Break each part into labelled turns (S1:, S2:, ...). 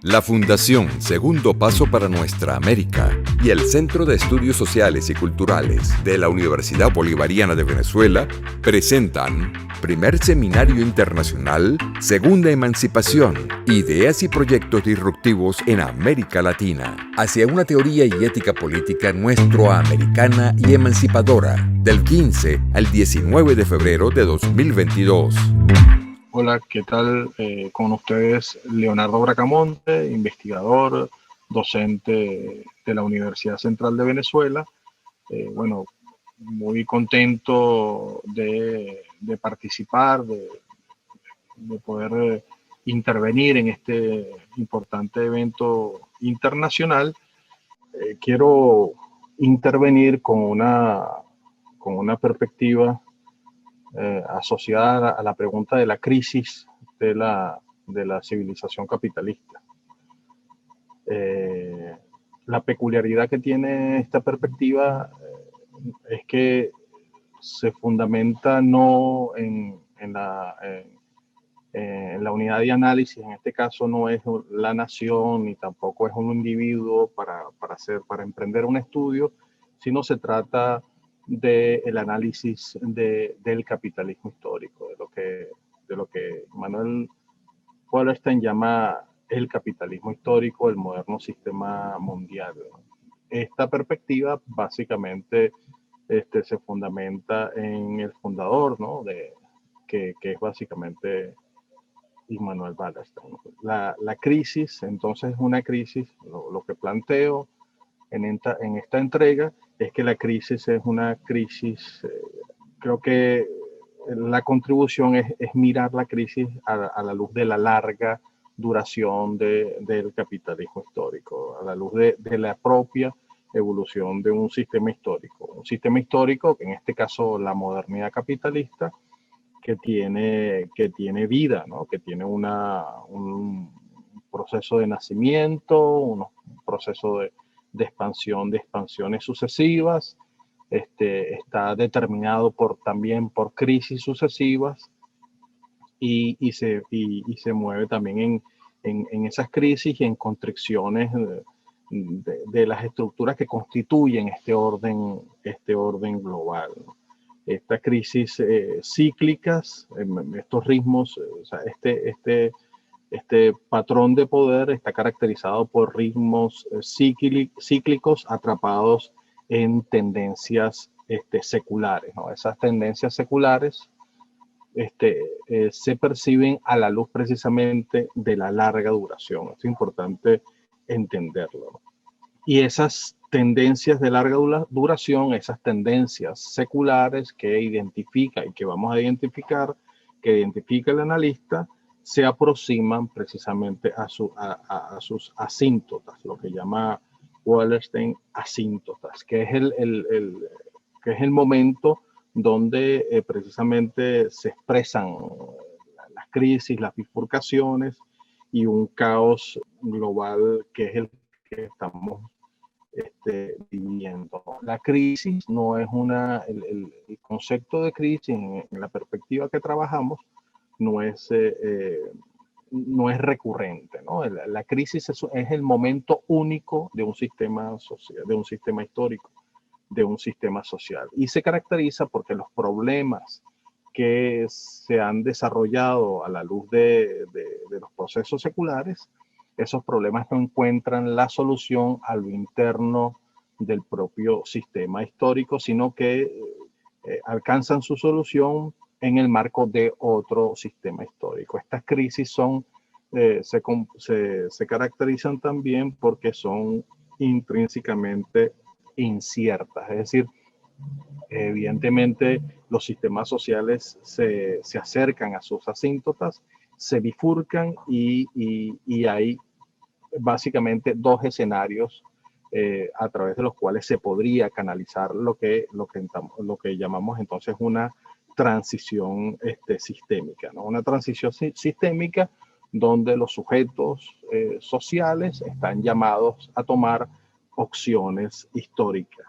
S1: La Fundación Segundo Paso para Nuestra América y el Centro de Estudios Sociales y Culturales de la Universidad Bolivariana de Venezuela presentan Primer Seminario Internacional Segunda Emancipación, Ideas y Proyectos Disruptivos en América Latina, hacia una teoría y ética política nuestroamericana y emancipadora, del 15 al 19 de febrero de 2022.
S2: Hola, ¿qué tal? Con ustedes Leonardo Bracamonte, investigador, docente de la Universidad Central de Venezuela. Bueno, muy contento de participar, de poder intervenir en este importante evento internacional. Quiero intervenir con una perspectiva asociada a la pregunta de la crisis de la civilización capitalista. La peculiaridad que tiene esta perspectiva es que se fundamenta no en la unidad de análisis, en este caso no es la nación ni tampoco es un individuo para emprender un estudio, sino se trata del análisis del capitalismo histórico, de lo que Manuel Wallerstein llama el capitalismo histórico, el moderno sistema mundial. Esta perspectiva básicamente se fundamenta en el fundador, ¿no? Que es básicamente Immanuel Wallerstein. La crisis, entonces, es una crisis, lo que planteo en esta entrega es que la crisis es una crisis, creo que la contribución es mirar la crisis a la luz de la larga duración del capitalismo histórico, a la luz de la propia evolución de un sistema histórico. Un sistema histórico, que en este caso la modernidad capitalista, que tiene vida, ¿no? Que tiene un proceso de nacimiento, un proceso de expansión, de expansiones sucesivas, está determinado también por crisis sucesivas y se mueve también en esas crisis y en constricciones de las estructuras que constituyen este orden global, ¿no? Estas crisis cíclicas, estos ritmos, o sea, este patrón de poder está caracterizado por ritmos cíclicos atrapados en tendencias seculares, ¿no? Esas tendencias seculares se perciben a la luz precisamente de la larga duración. Es importante entenderlo. Y esas tendencias de larga duración, esas tendencias seculares que identifica y que vamos a identificar, que identifica el analista, se aproximan precisamente a sus asíntotas, lo que llama Wallerstein asíntotas, que es que es el momento donde precisamente se expresan las crisis, las bifurcaciones y un caos global que es el que estamos viviendo. La crisis no es el concepto de crisis en la perspectiva que trabajamos no no es recurrente, ¿no? La crisis es el momento único de un sistema social, de un sistema histórico, de un sistema social. Y se caracteriza porque los problemas que se han desarrollado a la luz de los procesos seculares, esos problemas no encuentran la solución a lo interno del propio sistema histórico, sino que alcanzan su solución en el marco de otro sistema histórico. Estas crisis se caracterizan también porque son intrínsecamente inciertas, es decir, evidentemente los sistemas sociales se acercan a sus asíntotas, se bifurcan y hay básicamente dos escenarios a través de los cuales se podría canalizar lo que llamamos entonces una transición sistémica, ¿no? Una transición sistémica donde los sujetos sociales están llamados a tomar opciones históricas.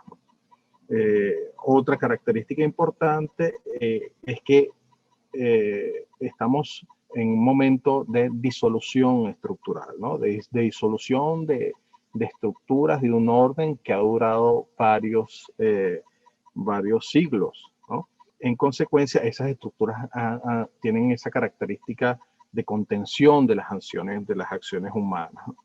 S2: Otra característica importante es que estamos en un momento de disolución estructural, ¿no? De disolución de estructuras de un orden que ha durado varios siglos, ¿no? En consecuencia, esas estructuras tienen esa característica de contención de las acciones humanas, ¿no?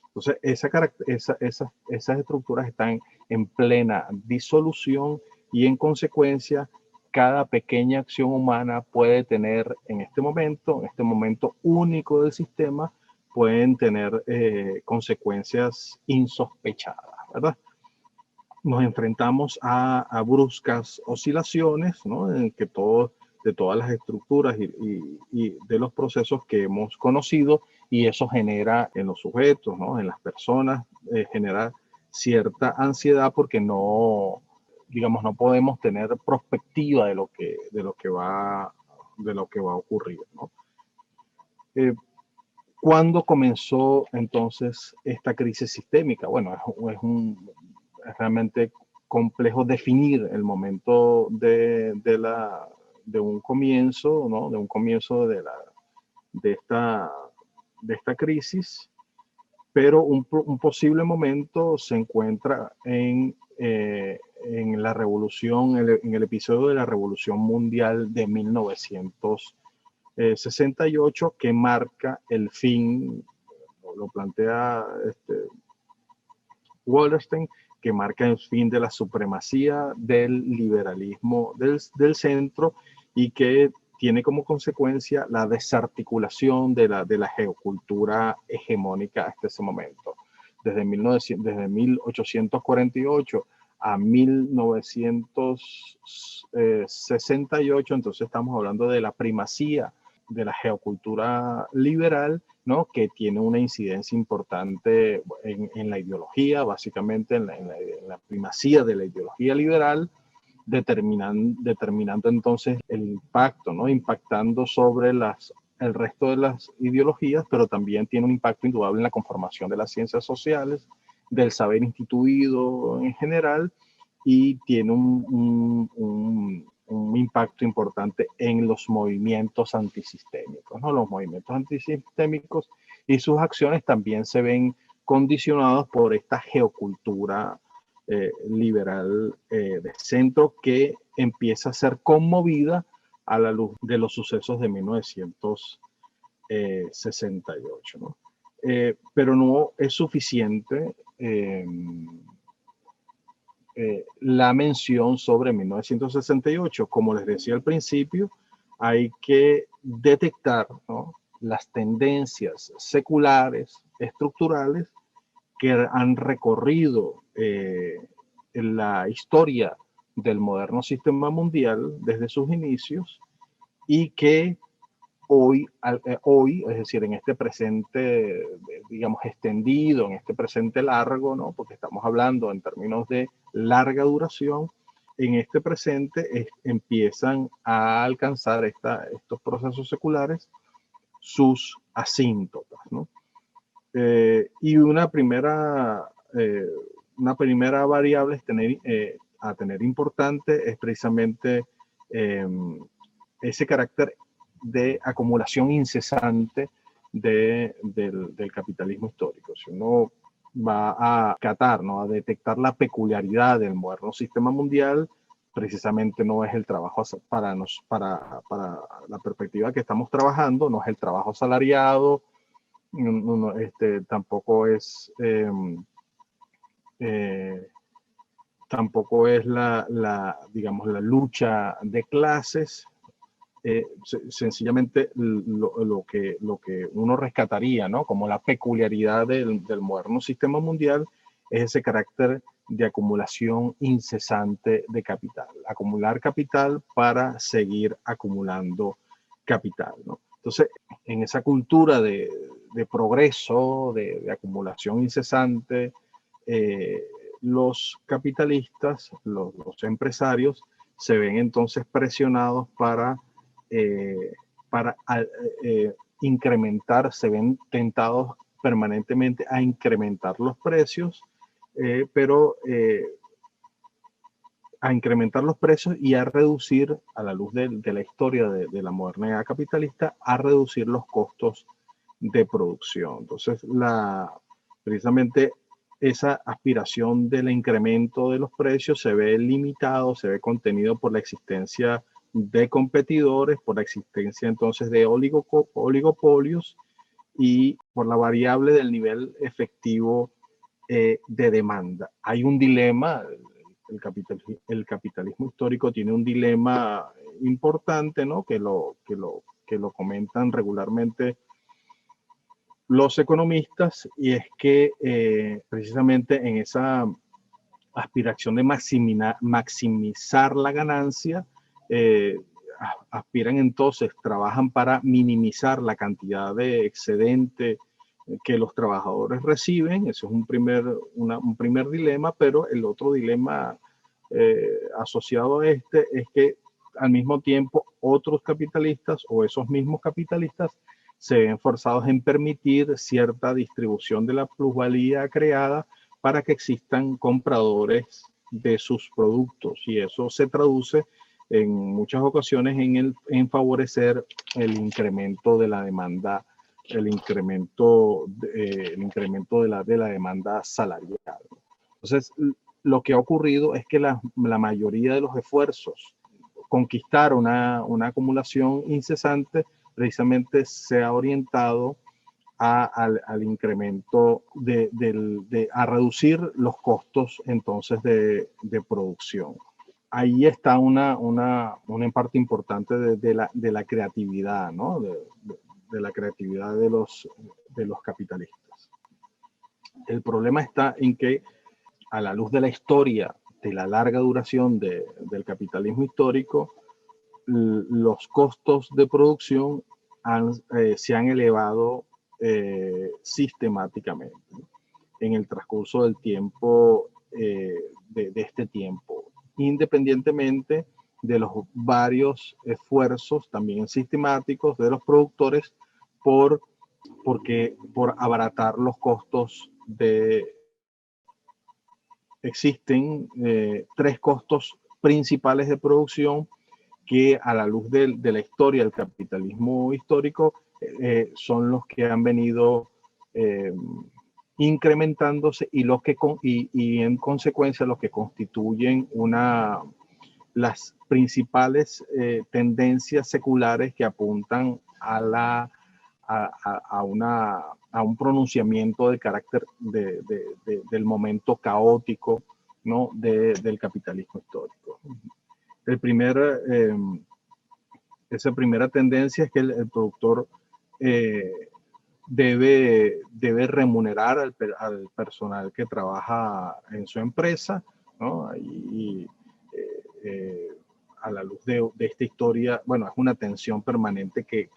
S2: Entonces, esas estructuras están en plena disolución y en consecuencia, cada pequeña acción humana puede tener en este momento único del sistema, pueden tener consecuencias insospechadas, ¿verdad? Nos enfrentamos a bruscas oscilaciones, ¿no? En que de todas las estructuras y de los procesos que hemos conocido, y eso genera en los sujetos, ¿no? En las personas, genera cierta ansiedad porque no, digamos, no podemos tener perspectiva de lo que va a ocurrir, ¿no? ¿Cuándo comenzó entonces esta crisis sistémica? Bueno, es realmente complejo definir el momento de un comienzo, ¿no? De un comienzo de esta crisis, pero un posible momento se encuentra en la revolución, en el episodio de la Revolución Mundial de 1968, que marca el fin, lo plantea Wallerstein, que marca el fin de la supremacía del liberalismo del centro y que tiene como consecuencia la desarticulación de la geocultura hegemónica hasta ese momento. Desde 1848 a 1968, entonces estamos hablando de la primacía de la geocultura liberal, ¿no? Que tiene una incidencia importante en la ideología, básicamente en la primacía de la ideología liberal, determinando entonces el impacto, ¿no? Impactando sobre el resto de las ideologías, pero también tiene un impacto indudable en la conformación de las ciencias sociales, del saber instituido en general, y tiene un impacto importante en los movimientos antisistémicos, ¿no? Los movimientos antisistémicos y sus acciones también se ven condicionados por esta geocultura liberal de centro, que empieza a ser conmovida a la luz de los sucesos de 1968, ¿no? Pero no es suficiente la mención sobre 1968. Como les decía al principio, hay que detectar, ¿no? Las tendencias seculares, estructurales, que han recorrido la historia del moderno sistema mundial desde sus inicios, y que hoy, es decir, en este presente, digamos, extendido, en este presente largo, ¿no? Porque estamos hablando en términos de larga duración, en este presente empiezan a alcanzar estos procesos seculares sus asíntotas, ¿no? Y una primera variable a tener importante es precisamente ese carácter de acumulación incesante del capitalismo histórico. Si uno va a catar, ¿no? A detectar la peculiaridad del moderno sistema mundial, precisamente no es el trabajo para la perspectiva que estamos trabajando, no es el trabajo asalariado, tampoco es digamos, la lucha de clases. Sencillamente lo que uno rescataría, ¿no? Como la peculiaridad del moderno sistema mundial, es ese carácter de acumulación incesante de capital. Acumular capital para seguir acumulando capital, ¿no? Entonces, en esa cultura de progreso, de acumulación incesante, los capitalistas, los empresarios, se ven entonces presionados para incrementar, se ven tentados permanentemente a incrementar los precios, pero a incrementar los precios y a reducir, a la luz de la historia de la modernidad capitalista, a reducir los costos de producción. Entonces, precisamente esa aspiración del incremento de los precios se ve limitado, se ve contenido por la existencia de competidores, por la existencia entonces de oligopolios y por la variable del nivel efectivo de demanda. Hay un dilema, el capitalismo histórico tiene un dilema importante, ¿no? que lo comentan regularmente los economistas, y es que precisamente en esa aspiración de maximizar la ganancia, aspiran entonces, trabajan para minimizar la cantidad de excedente que los trabajadores reciben. Eso es un primer dilema, pero el otro dilema asociado a este es que al mismo tiempo otros capitalistas o esos mismos capitalistas se ven forzados en permitir cierta distribución de la plusvalía creada para que existan compradores de sus productos, y eso se traduce en muchas ocasiones en favorecer el incremento de la demanda, el incremento de la demanda salarial. Entonces, lo que ha ocurrido es que la mayoría de los esfuerzos conquistar una acumulación incesante precisamente se ha orientado al incremento a reducir los costos entonces de producción. Ahí está una parte importante de la creatividad, ¿no? de la creatividad de los capitalistas. El problema está en que, a la luz de la historia, de la larga duración del capitalismo histórico, los costos de producción se han elevado sistemáticamente en el transcurso del tiempo, de este tiempo, independientemente de los varios esfuerzos también sistemáticos de los productores por abaratar los costos existen tres costos principales de producción que, a la luz de la historia del capitalismo histórico, son los que han venido incrementándose y en consecuencia los que constituyen las principales tendencias seculares que apuntan a un pronunciamiento de carácter del momento caótico, ¿no? del capitalismo histórico. Esa primera tendencia es que el productor debe remunerar al personal que trabaja en su empresa, ¿no? A la luz de esta historia, bueno, es una tensión permanente que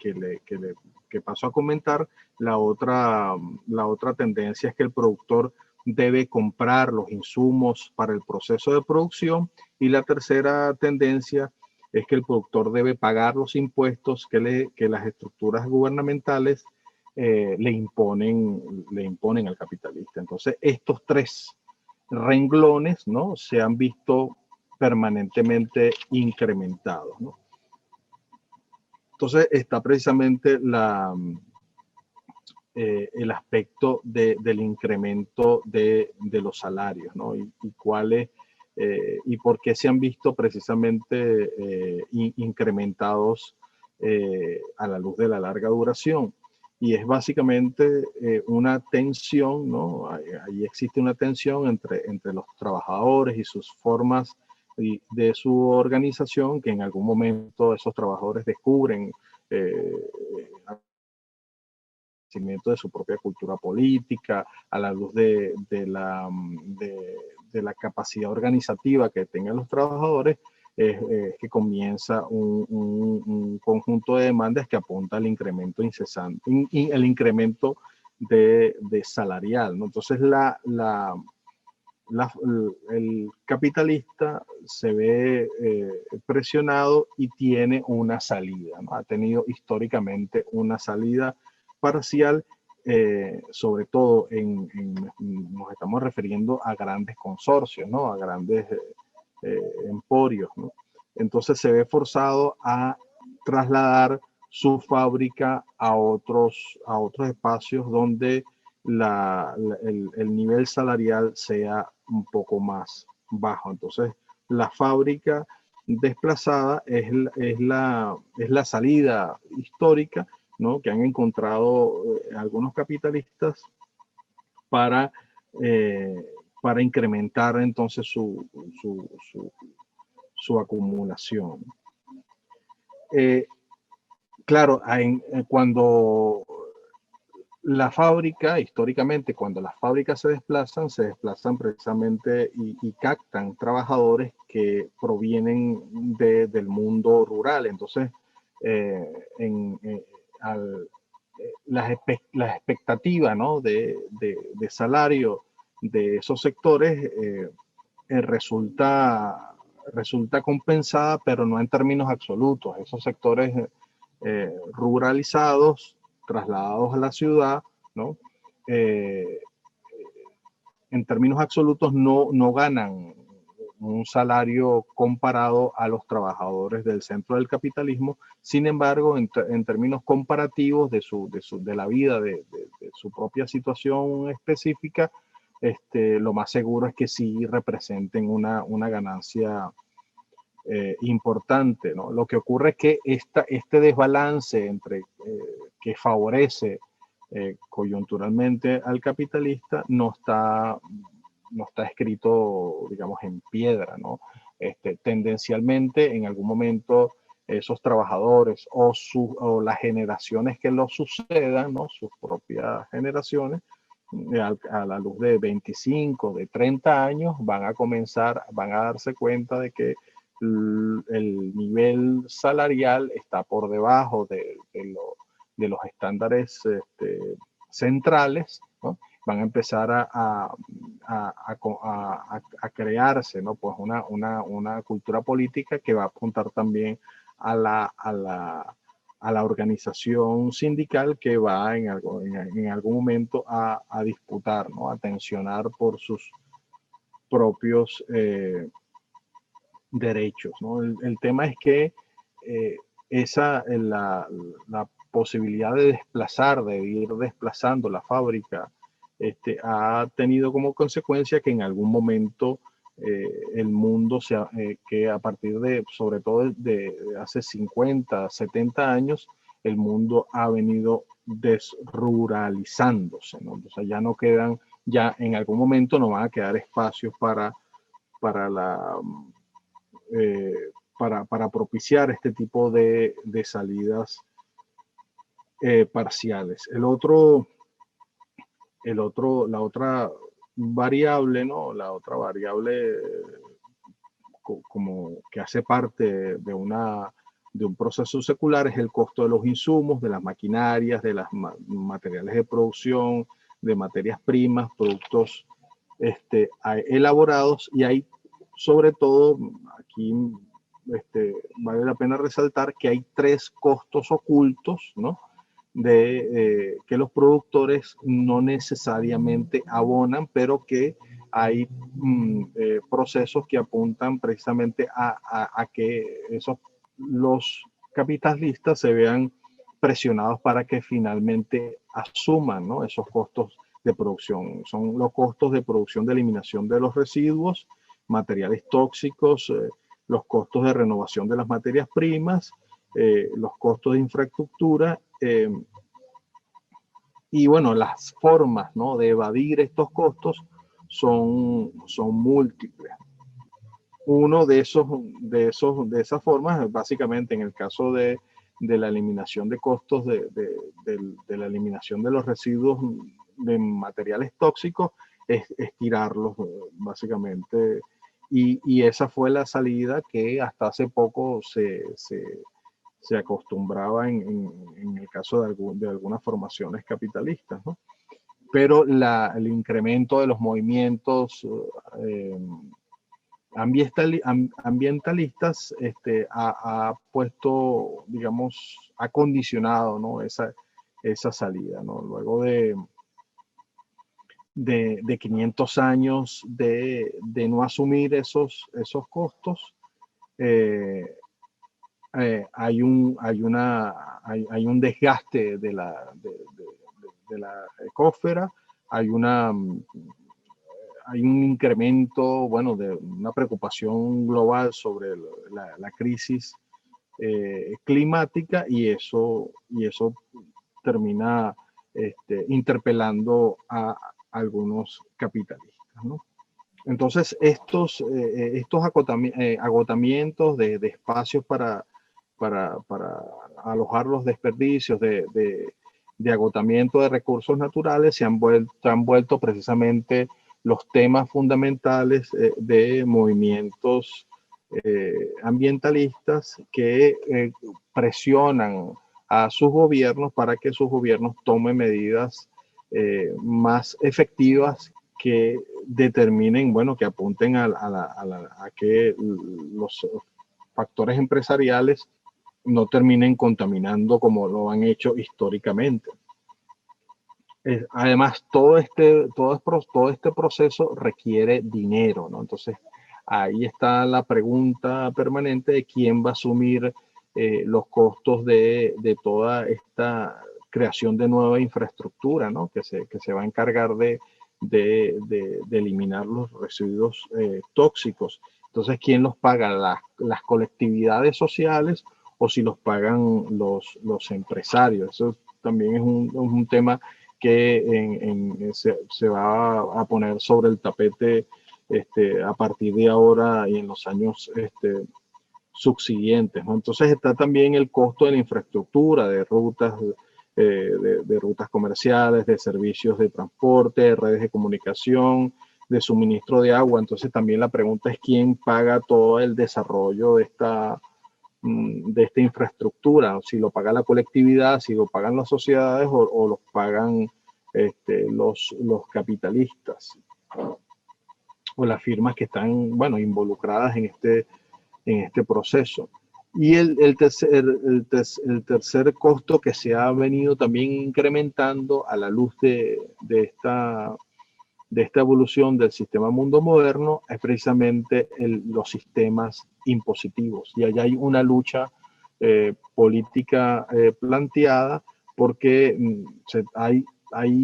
S2: paso a comentar. La otra tendencia es que el productor debe comprar los insumos para el proceso de producción, y la tercera tendencia es que el productor debe pagar los impuestos que las estructuras gubernamentales le imponen al capitalista. Entonces, estos tres renglones, ¿no? se han visto permanentemente incrementados, ¿no? Entonces, está precisamente el aspecto del incremento de los salarios, ¿no? Y por qué se han visto precisamente incrementados a la luz de la larga duración. Y es básicamente una tensión, ¿no? Ahí existe una tensión entre los trabajadores y sus formas de su organización, que en algún momento esos trabajadores descubren de su propia cultura política, a la luz de la capacidad organizativa que tengan los trabajadores, que comienza un conjunto de demandas que apunta al incremento incesante, el incremento de salarial, ¿no? Entonces, el capitalista se ve presionado y tiene una salida, ¿no? Ha tenido históricamente una salida parcial, sobre todo nos estamos refiriendo a grandes consorcios, ¿no? A grandes emporios, ¿no? Entonces se ve forzado a trasladar su fábrica a otros espacios donde el nivel salarial sea un poco más bajo. Entonces, la fábrica desplazada es la salida histórica, ¿no?, que han encontrado algunos capitalistas para, para incrementar entonces su acumulación. Claro, cuando la fábrica, históricamente, cuando las fábricas se desplazan precisamente y captan trabajadores que provienen del mundo rural. Entonces, las expectativas, ¿no?, de salario de esos sectores resulta compensada, pero no en términos absolutos. Esos sectores ruralizados, trasladados a la ciudad, ¿no?, en términos absolutos no ganan un salario comparado a los trabajadores del centro del capitalismo. Sin embargo, en términos comparativos de la vida, de su propia situación específica, lo más seguro es que sí representen una ganancia importante, ¿no? Lo que ocurre es que este desbalance que favorece coyunturalmente al capitalista no está escrito, digamos, en piedra, ¿no? Tendencialmente, en algún momento, esos trabajadores o las generaciones que los sucedan, ¿no?, sus propias generaciones, a la luz de 25, de 30 años, van a darse cuenta de que el nivel salarial está por debajo de los estándares centrales, ¿no? Van a empezar a crearse, ¿no?, pues una cultura política que va a apuntar también a la organización sindical, que va en algún momento a disputar, ¿no?, a tensionar por sus propios derechos, ¿no? El tema es que la posibilidad de ir desplazando la fábrica ha tenido como consecuencia que en algún momento el mundo, que a partir sobre todo de hace 50, 70 años, el mundo ha venido desruralizándose, ¿no? O sea, ya en algún momento no van a quedar espacios para propiciar este tipo de salidas parciales. La otra variable, ¿no? La otra variable como que hace parte de un proceso secular es el costo de los insumos, de las maquinarias, de los materiales de producción, de materias primas, productos elaborados, y hay, sobre todo, aquí vale la pena resaltar que hay 3 costos ocultos, ¿no?, que los productores no necesariamente abonan, pero que hay procesos que apuntan precisamente a que los capitalistas se vean presionados para que finalmente asuman, ¿no?, esos costos de producción. Son los costos de producción de eliminación de los residuos, materiales tóxicos, los costos de renovación de las materias primas, los costos de infraestructura, y bueno, las formas, ¿no?, de evadir estos costos son múltiples. Uno de esas formas, básicamente en el caso de la eliminación de costos de la eliminación de los residuos de materiales tóxicos, es tirarlos, básicamente. Y esa fue la salida que hasta hace poco se acostumbraba en el caso de algunas formaciones capitalistas, ¿no? Pero el incremento de los movimientos ambientalistas ha puesto, digamos, ha condicionado, ¿no?, esa salida, ¿no? Luego de 500 años de no asumir esos costos, hay un desgaste de la ecósfera, hay hay un incremento, bueno, de una preocupación global sobre la crisis climática, y eso termina interpelando a algunos capitalistas, ¿no? Entonces, estos agotamientos de espacios para alojar los desperdicios, de agotamiento de recursos naturales, se han vuelto precisamente los temas fundamentales de movimientos ambientalistas que presionan a sus gobiernos para que sus gobiernos tomen medidas más efectivas que determinen, bueno, que apunten a que los factores empresariales no terminen contaminando como lo han hecho históricamente. Además, todo este proceso requiere dinero, ¿no? Entonces, ahí está la pregunta permanente de quién va a asumir los costos de toda esta creación de nueva infraestructura, ¿no? Que se va a encargar de eliminar los residuos tóxicos. Entonces, ¿quién los paga? ¿Las colectividades sociales o si los pagan los empresarios? Eso también es un tema que se va a poner sobre el tapete a partir de ahora y en los años subsiguientes, ¿no? Entonces está también el costo de la infraestructura, de rutas, de rutas comerciales, de servicios de transporte, de redes de comunicación, de suministro de agua. Entonces también la pregunta es quién paga todo el desarrollo de esta infraestructura, si lo paga la colectividad, si lo pagan las sociedades o los pagan los capitalistas o las firmas que están, bueno, involucradas en este proceso. Y el tercer costo que se ha venido también incrementando a la luz de esta evolución del sistema mundo moderno es precisamente los sistemas impositivos. Y allá hay una lucha política planteada porque hay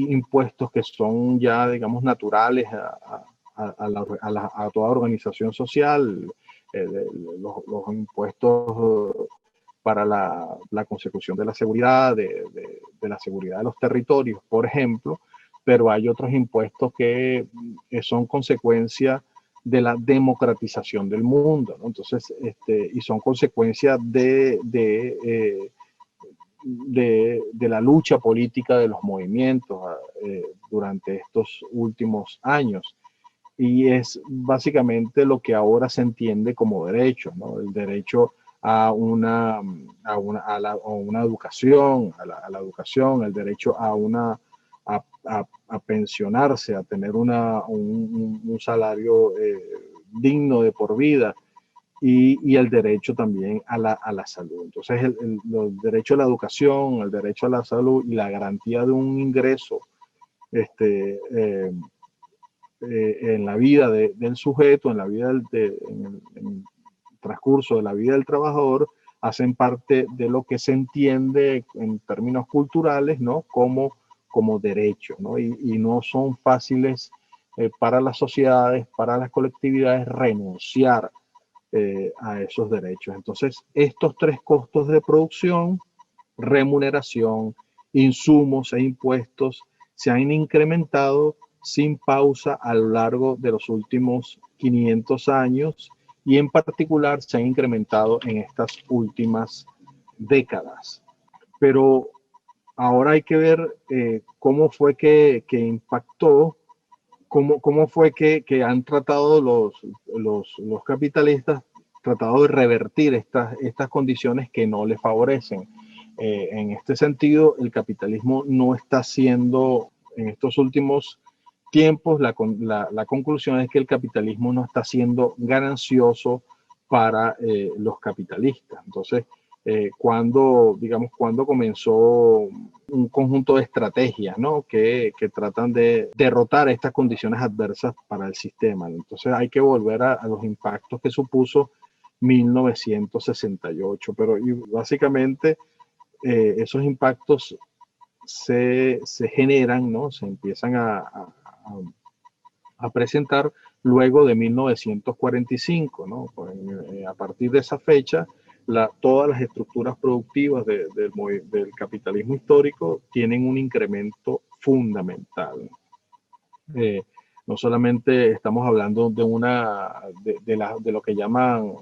S2: impuestos que son ya, digamos, naturales a toda organización social, los impuestos para la consecución de la seguridad, de la seguridad de los territorios, por ejemplo, pero hay otros impuestos que son consecuencia de la democratización del mundo, ¿no? Entonces, y son consecuencia de la lucha política de los movimientos durante estos últimos años. Y es básicamente lo que ahora se entiende como derecho, ¿no? El derecho a una educación, a la educación, el derecho a pensionarse, a tener un salario digno de por vida, y el derecho también a la salud. Entonces, el derecho a la educación, el derecho a la salud y la garantía de un ingreso en la vida del sujeto, en la vida en el transcurso de la vida del trabajador, hacen parte de lo que se entiende en términos culturales, ¿no? como derecho, ¿no? Y no son fáciles para las sociedades, para las colectividades, renunciar a esos derechos. Entonces, estos tres costos de producción, remuneración, insumos e impuestos, se han incrementado sin pausa a lo largo de los últimos 500 años y en particular se han incrementado en estas últimas décadas. Pero ahora hay que ver cómo fue que impactó, cómo fue que han tratado los capitalistas, tratado de revertir estas condiciones que no les favorecen. En este sentido, el capitalismo no está siendo, en estos últimos tiempos, la conclusión es que el capitalismo no está siendo ganancioso para los capitalistas. Entonces, cuando comenzó un conjunto de estrategias, ¿no? que tratan de derrotar estas condiciones adversas para el sistema. Entonces hay que volver a los impactos que supuso 1968, pero básicamente esos impactos se generan, ¿no? Se empiezan a presentar luego de 1945, ¿no? Pues, a partir de esa fecha, todas las estructuras productivas del capitalismo histórico tienen un incremento fundamental. No solamente estamos hablando de lo que llaman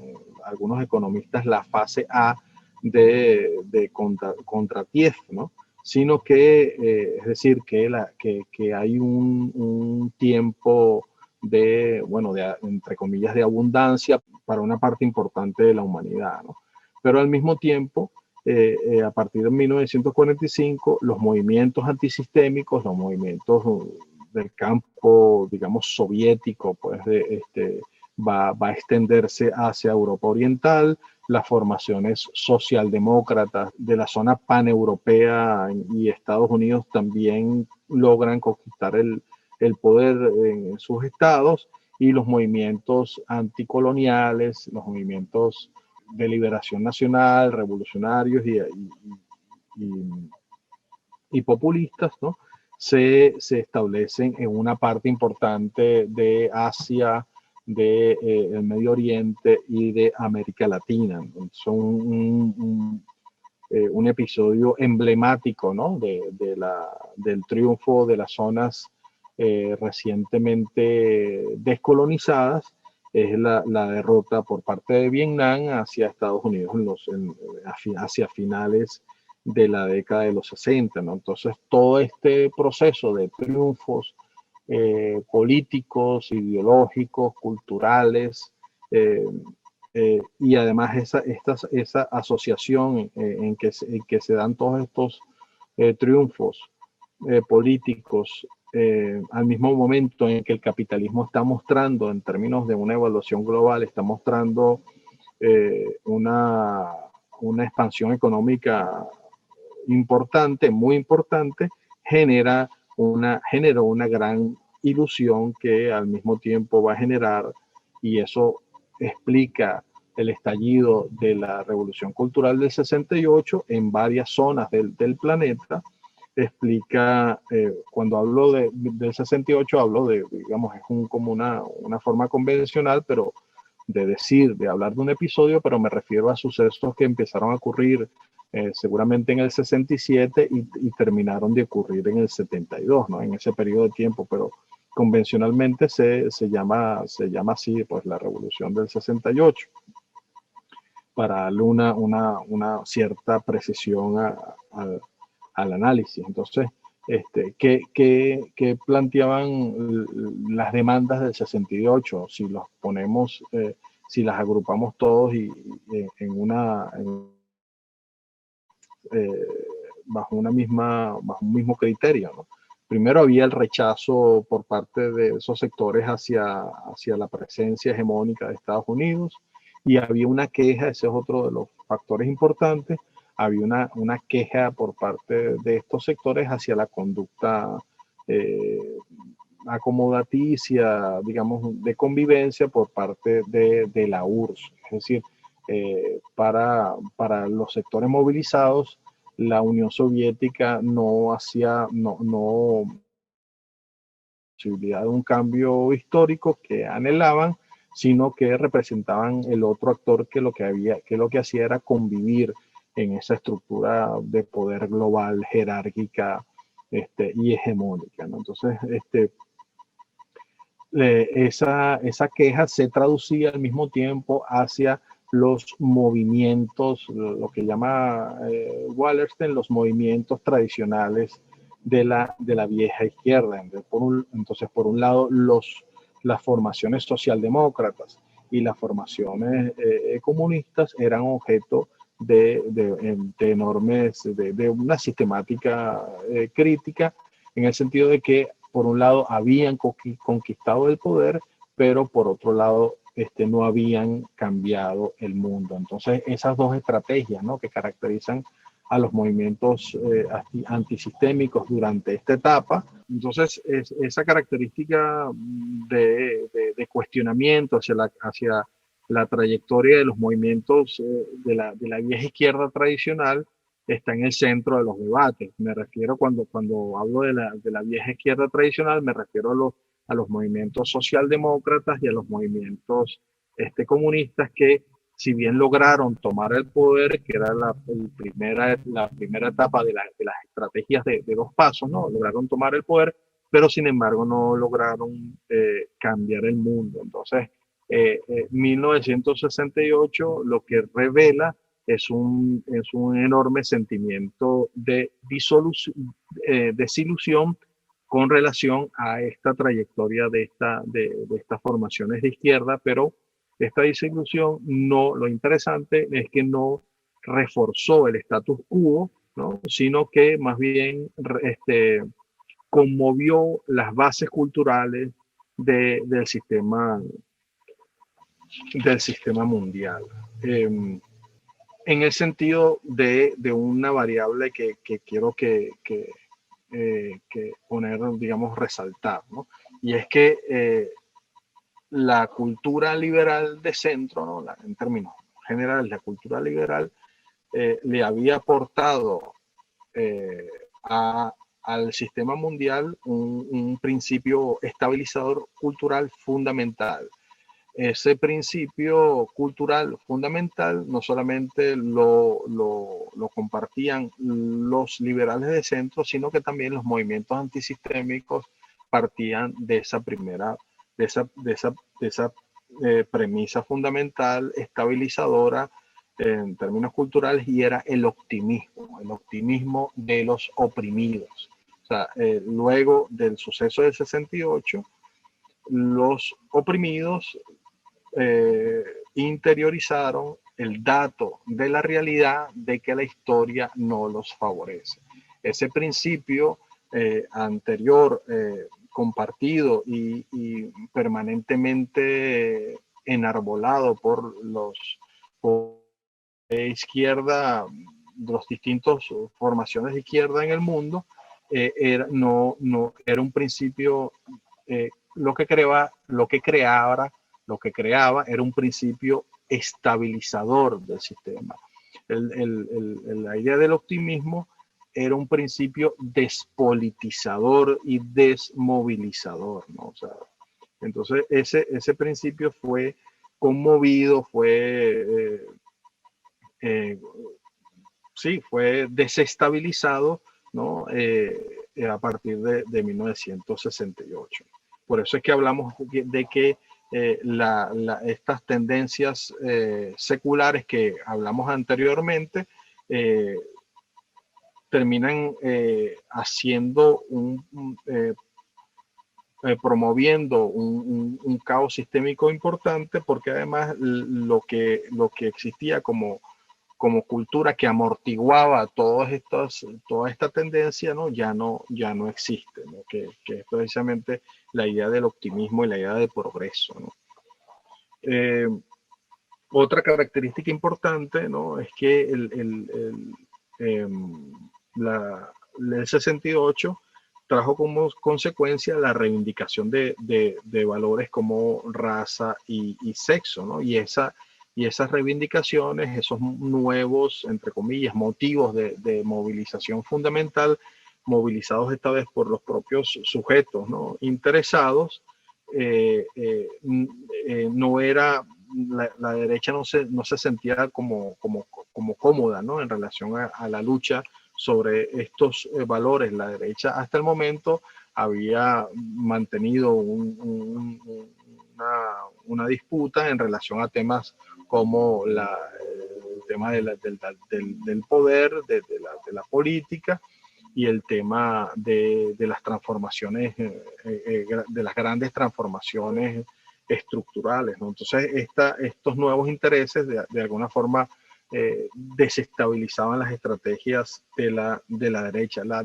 S2: algunos economistas la fase A de contra Kiev, ¿no? Sino que, es decir, que hay un tiempo entre comillas, de abundancia para una parte importante de la humanidad, ¿no? Pero al mismo tiempo, a partir de 1945, los movimientos antisistémicos, los movimientos del campo, digamos, soviético, pues va a extenderse hacia Europa Oriental, las formaciones socialdemócratas de la zona paneuropea y Estados Unidos también logran conquistar el poder en sus estados, y los movimientos anticoloniales, los movimientos de liberación nacional, revolucionarios y populistas, ¿no? se establecen en una parte importante de Asia, del Medio Oriente y de América Latina. Son un episodio emblemático, ¿no? del triunfo de las zonas recientemente descolonizadas. Es la derrota por parte de Vietnam hacia Estados Unidos hacia finales de la década de los 60, ¿no? Entonces, todo este proceso de triunfos políticos, ideológicos, culturales, y además esa asociación en que se dan todos estos triunfos políticos al mismo momento en que el capitalismo está mostrando, en términos de una evaluación global, está mostrando una expansión económica importante, muy importante, generó una gran ilusión que al mismo tiempo va a generar, y eso explica el estallido de la Revolución Cultural del 68 en varias zonas del planeta. Explica, cuando hablo del 68, hablo digamos, es como una forma convencional, pero de hablar de un episodio, pero me refiero a sucesos que empezaron a ocurrir seguramente en el 67 y terminaron de ocurrir en el 72, ¿no? En ese periodo de tiempo, pero convencionalmente se llama así, pues, la Revolución del 68, para darle una cierta precisión al análisis. Entonces, ¿qué planteaban las demandas del 68? Si los ponemos, si las agrupamos todos bajo un mismo criterio, ¿no? Primero había el rechazo por parte de esos sectores hacia la presencia hegemónica de Estados Unidos, y había una queja, ese es otro de los factores importantes, había una queja por parte de estos sectores hacia la conducta acomodaticia, digamos, de convivencia por parte de la URSS. Es decir, para los sectores movilizados, la Unión Soviética no posibilidad de un cambio histórico que anhelaban, sino que representaban el otro actor que lo que hacía era convivir en esa estructura de poder global, jerárquica y hegemónica, ¿no? Entonces, esa queja se traducía al mismo tiempo hacia los movimientos, lo que llama Wallerstein, los movimientos tradicionales de la vieja izquierda. Entonces, por un lado, las formaciones socialdemócratas y las formaciones comunistas eran objeto de una sistemática crítica, en el sentido de que, por un lado, habían conquistado el poder, pero por otro lado no habían cambiado el mundo. Entonces, esas dos estrategias, ¿no?, que caracterizan a los movimientos antisistémicos durante esta etapa. Entonces, esa característica de cuestionamiento hacia la trayectoria de los movimientos de la vieja izquierda tradicional está en el centro de los debates. Me refiero, cuando hablo de la vieja izquierda tradicional, me refiero a los movimientos socialdemócratas y a los movimientos comunistas que, si bien lograron tomar el poder, que era la primera etapa de las estrategias de dos pasos, ¿no? Lograron tomar el poder, pero sin embargo no lograron cambiar el mundo. Entonces, 1968 lo que revela es un enorme sentimiento de desilusión con relación a esta trayectoria de estas formaciones de izquierda, pero esta desilusión, lo interesante es que no reforzó el status quo, ¿no?, sino que más bien conmovió las bases culturales del sistema mundial. En el sentido de una variable que quiero que poner, digamos, resaltar, ¿no? Y es que la cultura liberal de centro, ¿no?, en términos generales, la cultura liberal le había aportado al sistema mundial un principio estabilizador cultural fundamental. Ese principio cultural fundamental no solamente lo compartían los liberales de centro, sino que también los movimientos antisistémicos partían de esa premisa fundamental, estabilizadora en términos culturales, y era el optimismo de los oprimidos. O sea, luego del suceso del 68, los oprimidos interiorizaron el dato de la realidad de que la historia no los favorece. Ese principio anterior, compartido y permanentemente enarbolado por izquierda, las distintas formaciones de izquierda en el mundo, era un principio, lo que creaba era un principio estabilizador del sistema. La idea del optimismo era un principio despolitizador y desmovilizador, ¿no? O sea, entonces ese principio fue conmovido, fue desestabilizado, ¿no?, a partir de 1968. Por eso es que hablamos de que estas tendencias seculares que hablamos anteriormente terminan promoviendo un caos sistémico importante, porque además lo que existía como cultura que amortiguaba toda esta tendencia, ¿no?, ya no existe, ¿no?, que es precisamente la idea del optimismo y la idea del progreso, ¿no? Otra característica importante, ¿no?, es que el 68 trajo como consecuencia la reivindicación de valores como raza y sexo, ¿no? Y esas reivindicaciones, esos nuevos, entre comillas, motivos de movilización fundamental, movilizados esta vez por los propios sujetos, ¿no?, interesados, no era, la derecha no se sentía como cómoda, ¿no?, en relación a la lucha sobre estos valores. La derecha hasta el momento había mantenido una disputa en relación a temas como el tema del poder, de la política, y el tema de las transformaciones, de las grandes transformaciones estructurales, ¿no? Entonces, estos nuevos intereses de alguna forma desestabilizaban las estrategias de la derecha, la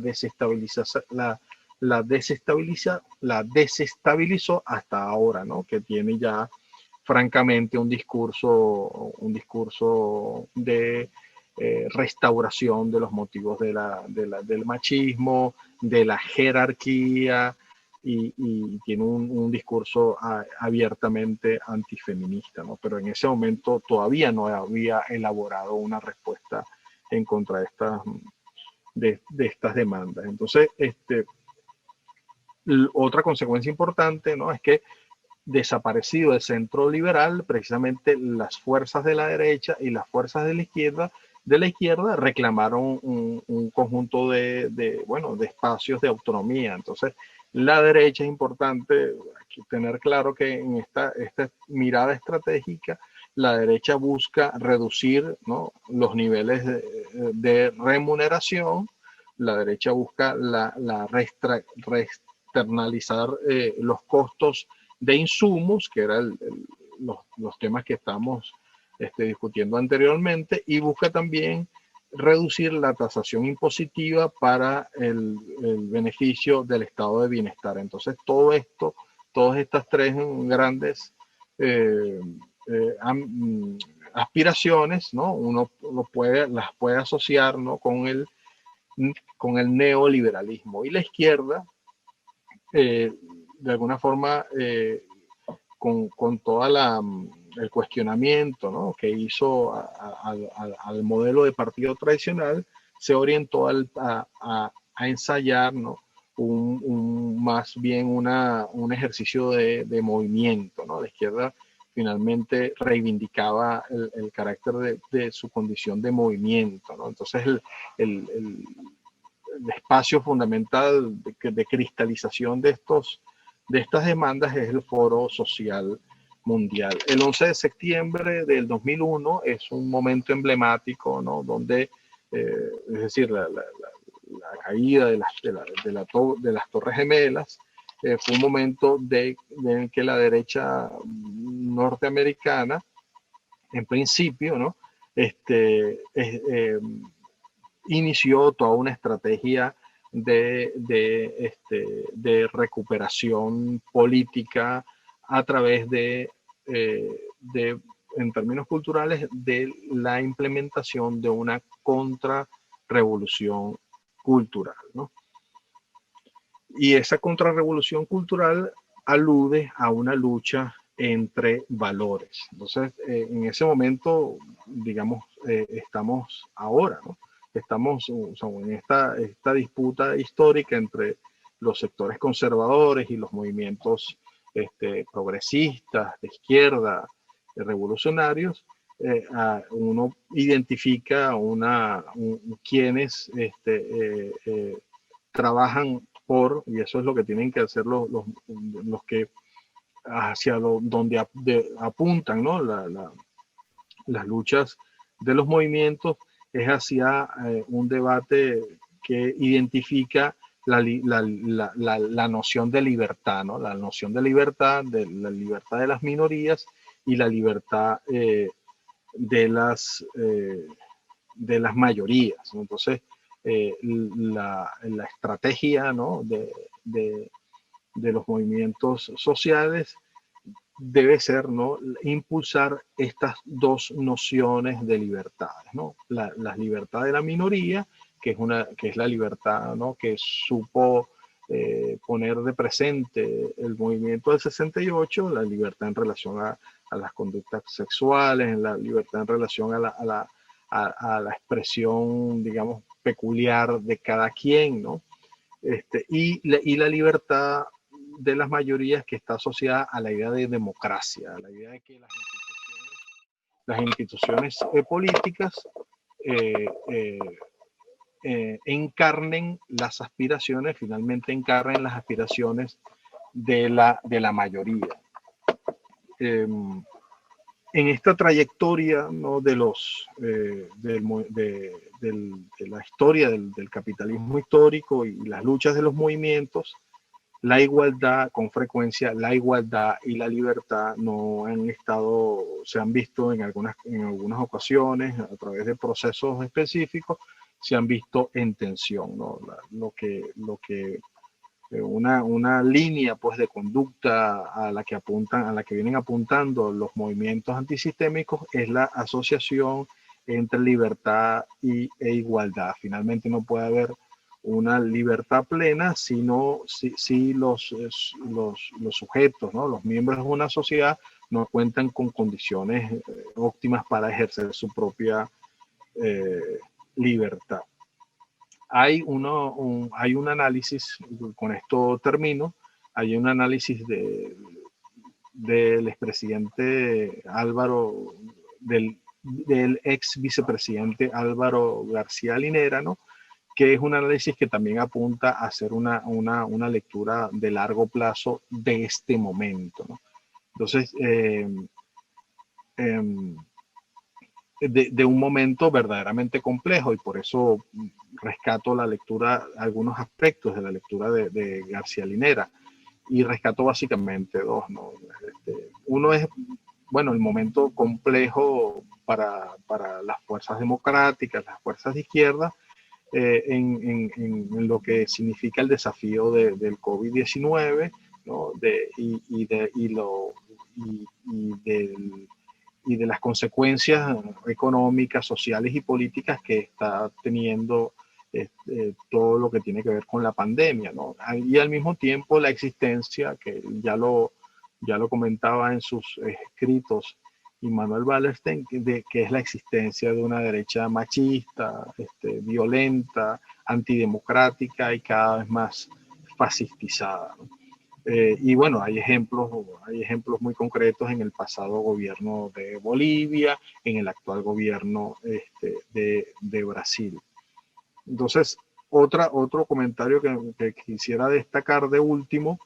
S2: desestabilizó hasta ahora, ¿no?, que tiene ya francamente un discurso de restauración de los motivos del machismo, de la jerarquía, y tiene un discurso abiertamente antifeminista, ¿no? Pero en ese momento todavía no había elaborado una respuesta en contra de estas demandas. Entonces, otra consecuencia importante, ¿no?, es que desaparecido el centro liberal, precisamente las fuerzas de la derecha y las fuerzas de la izquierda reclamaron un conjunto de espacios de autonomía. Entonces, la derecha es importante tener claro que en esta mirada estratégica, la derecha busca reducir, ¿no?, los niveles de remuneración. La derecha busca externalizar los costos de insumos, que eran los temas que estamos discutiendo anteriormente, y busca también reducir la tasación impositiva para el beneficio del estado de bienestar. Entonces, todas estas tres grandes aspiraciones, ¿no?, uno las puede asociar, ¿no?, con el neoliberalismo. Y la izquierda, de alguna forma, con todo el cuestionamiento, ¿no?, que hizo al modelo de partido tradicional, se orientó a ensayar, ¿no?, más bien un ejercicio de movimiento, ¿no? La izquierda finalmente reivindicaba el carácter de su condición de movimiento, ¿no? Entonces, el espacio fundamental de cristalización de estas demandas es el Foro Social Mundial. El 11 de septiembre del 2001 es un momento emblemático, ¿no?, donde, es decir, la caída de las Torres Gemelas, fue un momento en que la derecha norteamericana, en principio, ¿no?, inició toda una estrategia de recuperación política a través en términos culturales, de la implementación de una contrarrevolución cultural, ¿no? Y esa contrarrevolución cultural alude a una lucha entre valores. Entonces, en ese momento, digamos, estamos ahora, ¿no? Estamos, o sea, en esta disputa histórica entre los sectores conservadores y los movimientos progresistas, de izquierda, revolucionarios. Uno identifica quienes trabajan por, y eso es lo que tienen que hacer los que hacia donde apuntan, ¿no?, las luchas de los movimientos, es hacia un debate que identifica la noción de libertad, ¿no?, la noción de libertad, de la libertad de las minorías y la libertad de las mayorías, ¿no? Entonces, la estrategia, ¿no?, de los movimientos sociales debe ser, ¿no?, impulsar estas dos nociones de libertades, ¿no? La libertad de la minoría, que es la libertad, ¿no?, que supo poner de presente el movimiento del 68, la libertad en relación a las conductas sexuales, la libertad en relación a la expresión, digamos, peculiar de cada quien, ¿no? Y la libertad de las mayorías, que está asociada a la idea de democracia, a la idea de que las instituciones políticas encarnen las aspiraciones, finalmente encarnen las aspiraciones de la mayoría. En esta trayectoria, ¿no?, de la historia del capitalismo histórico y las luchas de los movimientos, la igualdad, con frecuencia, la igualdad y la libertad se han visto en algunas ocasiones, a través de procesos específicos, se han visto en tensión, ¿no? Lo que una línea pues de conducta a la que vienen apuntando los movimientos antisistémicos es la asociación entre libertad e igualdad. Finalmente no puede haber una libertad plena si los sujetos, ¿no? Los miembros de una sociedad no cuentan con condiciones óptimas para ejercer su propia libertad. Hay un análisis, con esto termino, hay un análisis del expresidente Álvaro, del ex vicepresidente Álvaro García Linera, ¿no? Que es un análisis que también apunta a hacer una lectura de largo plazo de este momento, ¿no? Entonces, de un momento verdaderamente complejo, y por eso rescato la lectura, algunos aspectos de la lectura de García Linera, y rescato básicamente dos, ¿no? Uno es, bueno, el momento complejo para las fuerzas democráticas, las fuerzas de izquierda, en lo que significa el desafío del COVID-19, ¿no? Y de las consecuencias económicas, sociales y políticas que está teniendo todo lo que tiene que ver con la pandemia, ¿no? Y al mismo tiempo la existencia, que ya lo comentaba en sus escritos Immanuel Wallerstein, que es la existencia de una derecha machista, violenta, antidemocrática y cada vez más fascistizada, ¿no? Y bueno, hay ejemplos muy concretos en el pasado gobierno de Bolivia, en el actual gobierno de Brasil. Entonces, otro comentario que quisiera destacar de último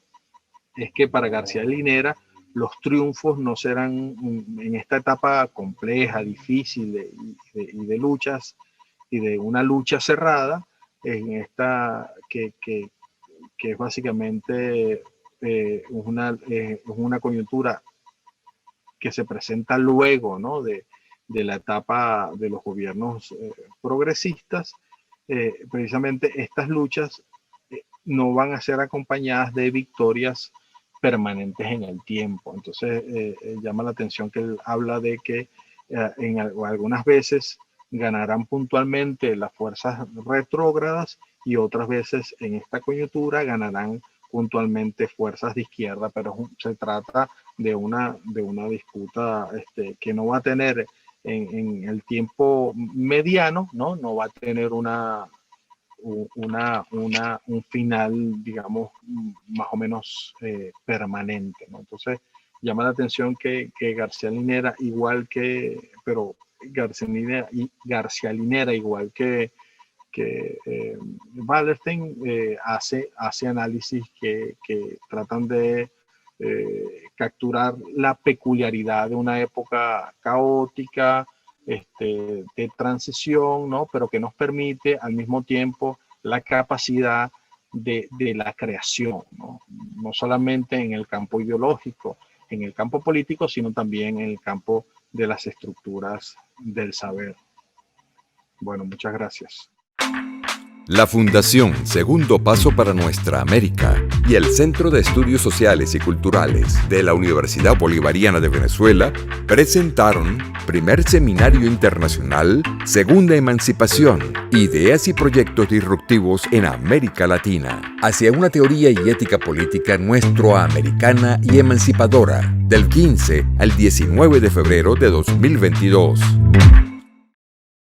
S2: es que para García Linera los triunfos no serán en esta etapa compleja, difícil y de luchas y de una lucha cerrada, en esta que es básicamente una coyuntura que se presenta luego, ¿no? de la etapa de los gobiernos progresistas. Precisamente estas luchas no van a ser acompañadas de victorias permanentes en el tiempo. Entonces llama la atención que él habla de que algunas veces ganarán puntualmente las fuerzas retrógradas y otras veces en esta coyuntura ganarán puntualmente fuerzas de izquierda, pero se trata de una disputa que no va a tener en el tiempo mediano, no va a tener un final, digamos, más o menos permanente, ¿no? Entonces llama la atención que García Linera, García Linera, igual que Wallerstein, hace análisis que tratan de capturar la peculiaridad de una época caótica, de transición, ¿no? Pero que nos permite al mismo tiempo la capacidad de la creación, ¿no? No solamente en el campo ideológico, en el campo político, sino también en el campo de las estructuras del saber. Bueno, muchas gracias.
S1: La Fundación Segundo Paso para Nuestra América y el Centro de Estudios Sociales y Culturales de la Universidad Bolivariana de Venezuela presentaron Primer Seminario Internacional, Segunda Emancipación, Ideas y Proyectos Disruptivos en América Latina, hacia una teoría y ética política nuestroamericana y emancipadora, del 15 al 19 de febrero de 2022.